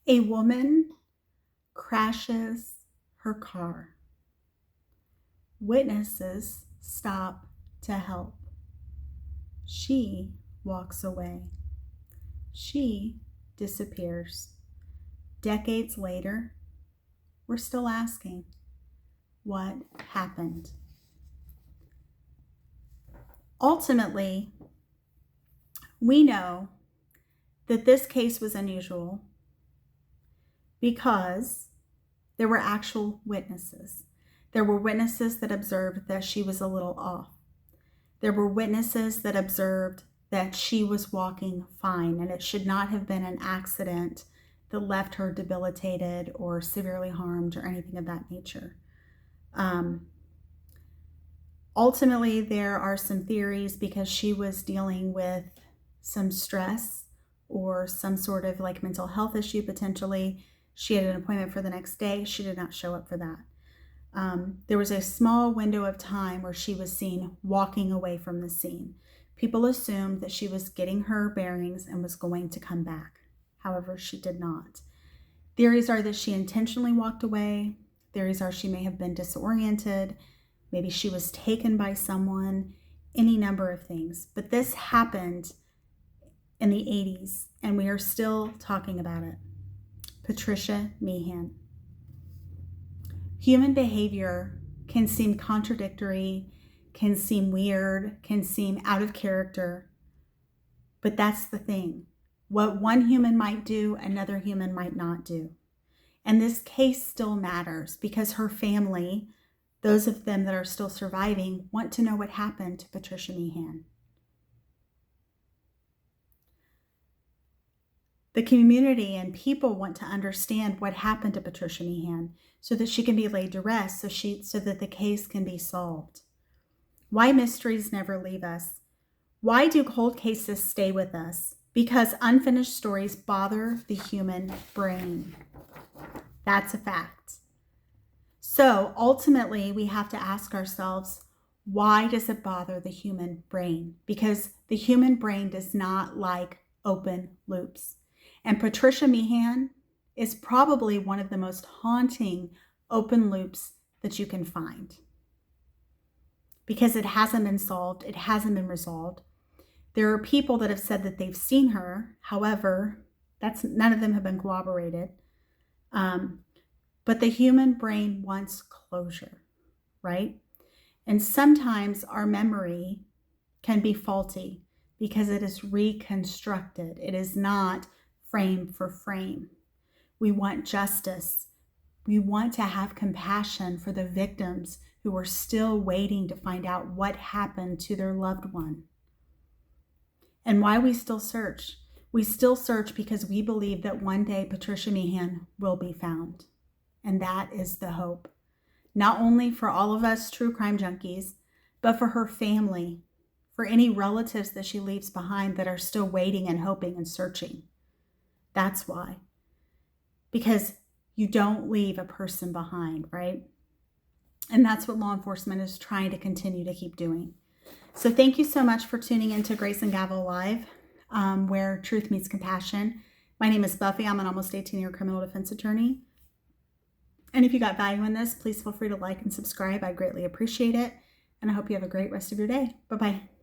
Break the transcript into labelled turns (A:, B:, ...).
A: A woman crashes her car. Witnesses stop to help. She walks away. She disappears. Decades later, we're still asking, what happened? Ultimately, we know that this case was unusual because there were actual witnesses. There were witnesses that observed that she was a little off. There were witnesses that observed that she was walking fine, and it should not have been an accident that left her debilitated or severely harmed or anything of that nature. Ultimately, there are some theories because she was dealing with some stress or some sort of like mental health issue potentially. She had an appointment for the next day. She did not show up for that. There was a small window of time where she was seen walking away from the scene. People assumed that she was getting her bearings and was going to come back. However, she did not. Theories are that she intentionally walked away. Theories are she may have been disoriented. Maybe she was taken by someone, any number of things. But this happened in the 80s, and we are still talking about it. Patricia Meehan. Human behavior can seem contradictory, can seem weird, can seem out of character, but that's the thing. What one human might do, another human might not do. And this case still matters because her family, those of them that are still surviving, want to know what happened to Patricia Meehan. The community and people want to understand what happened to Patricia Meehan so that she can be laid to rest, so that the case can be solved. Why mysteries never leave us? Why do cold cases stay with us? Because unfinished stories bother the human brain. That's a fact. So ultimately, we have to ask ourselves, why does it bother the human brain? Because the human brain does not like open loops. And Patricia Meehan is probably one of the most haunting open loops that you can find. Because it hasn't been solved, it hasn't been resolved. There are people that have said that they've seen her. However, none of them have been corroborated. But the human brain wants closure, right? And sometimes our memory can be faulty because it is reconstructed. It is not frame for frame. We want justice. We want to have compassion for the victims who are still waiting to find out what happened to their loved one. And why we still search. We still search because we believe that one day Patricia Meehan will be found. And that is the hope. Not only for all of us true crime junkies, but for her family, for any relatives that she leaves behind that are still waiting and hoping and searching. That's why. Because you don't leave a person behind, right? And that's what law enforcement is trying to continue to keep doing. So thank you so much for tuning into Grace and Gavel Live, where truth meets compassion. My name is Buffy. I'm an almost 18-year criminal defense attorney. And if you got value in this, please feel free to like and subscribe. I greatly appreciate it. And I hope you have a great rest of your day. Bye-bye.